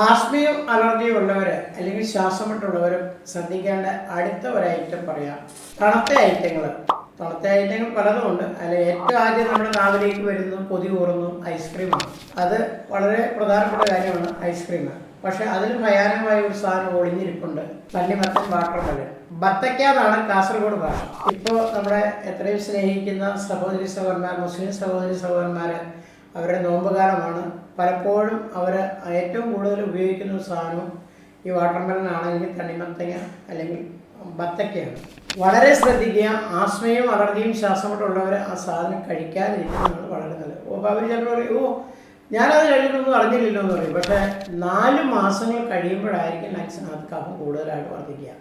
ആസ്മയും അലർജിയും ഉള്ളവർ അല്ലെങ്കിൽ ശ്വാസമുട്ടുള്ളവരും ശ്രദ്ധിക്കേണ്ട അടുത്ത ഒരു ഐറ്റം പറയാം. തണുത്ത ഐറ്റങ്ങൾ പലതുമുണ്ട്. അതിൽ ഏറ്റവും ആദ്യം നമ്മുടെ നാവിലേക്ക് വരുന്നു, കൊതി കൂറുന്നു, ഐസ്ക്രീമാണ്. അത് വളരെ പ്രധാനപ്പെട്ട കാര്യമാണ് ഐസ്ക്രീം. പക്ഷെ അതിന് ഭയാനകമായ ഒരു സാധനം ഒളിഞ്ഞിരിപ്പുണ്ട്, തണ്ണിമത്തൻ വാട്ടർമെലൺ. ബത്തയ്ക്കാന്നാണ് കാസർഗോഡ് ഭാഷ. ഇപ്പോൾ നമ്മുടെ എത്രയും സ്നേഹിക്കുന്ന സഹോദരി സഹോദരന്മാർ, മുസ്ലിം സഹോദരി സഹോദരന്മാർ, അവരുടെ നോമ്പുകാലമാണ്. പലപ്പോഴും അവർ ഏറ്റവും കൂടുതൽ ഉപയോഗിക്കുന്ന സാധനവും ഈ വാട്ടർമെലൺ ആണെങ്കിൽ തണ്ണിമത്തങ്ങ അല്ലെങ്കിൽ ബത്തക്കയാണ്. വളരെ ശ്രദ്ധിക്കുക. ആസ്മയും അലർജിയും ശ്വാസമുട്ടുള്ളവർ ആ സാധനം കഴിക്കാതിരിക്കുന്നതാണ് വളരെ നല്ലത്. അപ്പോൾ അവർ ചിലപ്പോൾ പറയും, ഞാനത് കഴിഞ്ഞിട്ടൊന്നും അറിഞ്ഞില്ലല്ലോ എന്ന് പറയും. പക്ഷേ 4 മാസങ്ങൾ കഴിയുമ്പോഴായിരിക്കും ലങ്സിനകത്ത് കഫം കൂടുതലായിട്ട് വർദ്ധിക്കുക.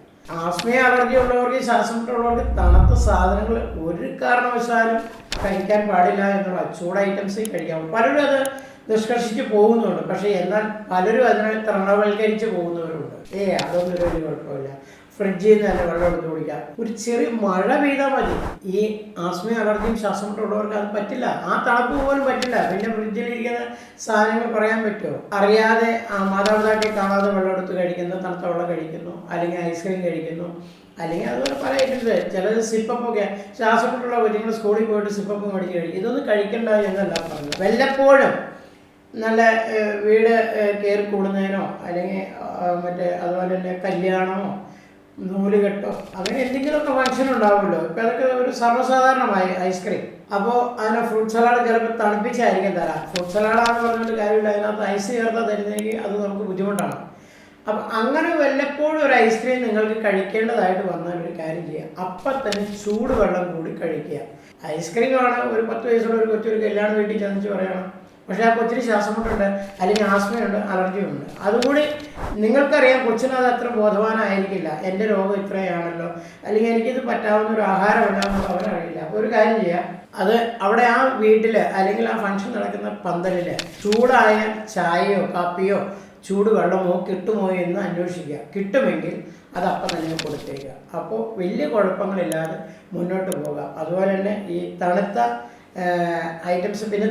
ആസ്മയും അലർജി ഉള്ളവർക്ക്, ശ്വാസമുട്ടുള്ളവർക്ക് തണുത്ത സാധനങ്ങൾ ഒരു കാരണവശാലും കഴിക്കാൻ പാടില്ല എന്നുള്ള ചൂട് ഐറ്റംസ് കഴിക്കാം. പലരും അത് നിഷ്കർഷിച്ച് പോകുന്നുണ്ട്. പക്ഷേ എന്നാൽ പലരും അതിനെ തൃണവൽക്കരിച്ച് പോകുന്നവരുണ്ട്. അതൊന്നും ഒരു കുഴപ്പമില്ല, ഫ്രിഡ്ജിൽ നിന്ന് തന്നെ വെള്ളം എടുത്ത് കുടിക്കാം. ഒരു ചെറിയ മഴ പെയ്താൽ മതി. ഈ ആസ്മയും അലർജിയും ശ്വാസമുട്ടുള്ളവർക്ക് അത് പറ്റില്ല, ആ തണുപ്പ് പോലും പറ്റില്ല. പിന്നെ ഫ്രിഡ്ജിലിരിക്കുന്ന സാധനങ്ങൾ പറയാൻ പറ്റുമോ? അറിയാതെ മാതാപിതാക്കൾ കാണാതെ വെള്ളം എടുത്ത് കഴിക്കുന്നു, തണുത്ത വെള്ളം കഴിക്കുന്നു, അല്ലെങ്കിൽ ഐസ്ക്രീം കഴിക്കുന്നു, അല്ലെങ്കിൽ അതുപോലെ പല ഐറ്റംസ്. ചിലത് സിപ്പപ്പൊക്കെ, ശ്വാസമുട്ടുള്ള കുഞ്ഞുങ്ങൾ സ്കൂളിൽ പോയിട്ട് സിപ്പപ്പ് മേടിച്ച് കഴിക്കും. ഇതൊന്നും കഴിക്കണ്ട എന്നല്ല പറഞ്ഞത്. വല്ലപ്പോഴും നല്ല വീട് കയറി കൂടുന്നതിനോ അല്ലെങ്കിൽ അതുപോലെ തന്നെ കല്യാണമോ നൂലുകെട്ടോ അങ്ങനെ എന്തെങ്കിലുമൊക്കെ ഫംഗ്ഷൻ ഉണ്ടാവുമല്ലോ. ഇപ്പം അതൊക്കെ ഒരു സർവ്വസാധാരണമായി ഐസ്ക്രീം. അപ്പോൾ അതിനെ ഫ്രൂട്ട് സലാഡ് ചിലപ്പോൾ തണുപ്പിച്ചായിരിക്കും തരാം. ഫ്രൂട്ട് സലാഡാന്ന് പറഞ്ഞിട്ട് കാര്യമില്ല, അതിനകത്ത് ഐസ് ചേർത്താൽ തരുന്നെങ്കിൽ അത് നമുക്ക് ബുദ്ധിമുട്ടാണ്. അപ്പം അങ്ങനെ വല്ലപ്പോഴും ഒരു ഐസ്ക്രീം നിങ്ങൾക്ക് കഴിക്കേണ്ടതായിട്ട് വന്നാൽ ഒരു കാര്യം ചെയ്യുക, അപ്പം തന്നെ ചൂടുവെള്ളം കൂടി കഴിക്കുക. ഐസ്ക്രീമാണ് ഒരു 10 വയസ്സുള്ള ഒരു കൊച്ചൊരു കല്യാണ വീട്ടിൽ ചെന്നിച്ച് പറയണം, പക്ഷേ ആ കൊച്ചിന് ശ്വാസമുട്ടുണ്ട്, അല്ലെങ്കിൽ ആസ്മയുണ്ട്, അലർജിയുണ്ട്. അതുകൂടി നിങ്ങൾക്കറിയാം, കൊച്ചിനത് അത്ര ബോധവാനായിരിക്കില്ല. എൻ്റെ രോഗം ഇത്രയാണല്ലോ, അല്ലെങ്കിൽ എനിക്കിത് പറ്റാവുന്ന ഒരു ആഹാരമല്ലാന്ന് അവരറിയില്ല. അപ്പോൾ ഒരു കാര്യം ചെയ്യാം, അത് അവിടെ ആ വീട്ടിൽ അല്ലെങ്കിൽ ആ ഫംഗ്ഷൻ നടക്കുന്ന പന്തലിൽ ചൂടായ ചായയോ കാപ്പിയോ ചൂടുവെള്ളമോ കിട്ടുമോ എന്ന് അന്വേഷിക്കുക. കിട്ടുമെങ്കിൽ അത് അപ്പം തന്നെ കൊടുത്തേക്കുക. അപ്പോൾ വലിയ കുഴപ്പങ്ങളില്ലാതെ മുന്നോട്ട് പോകാം. അതുപോലെ തന്നെ ഈ തണുത്ത ഐറ്റംസ് പിന്നെ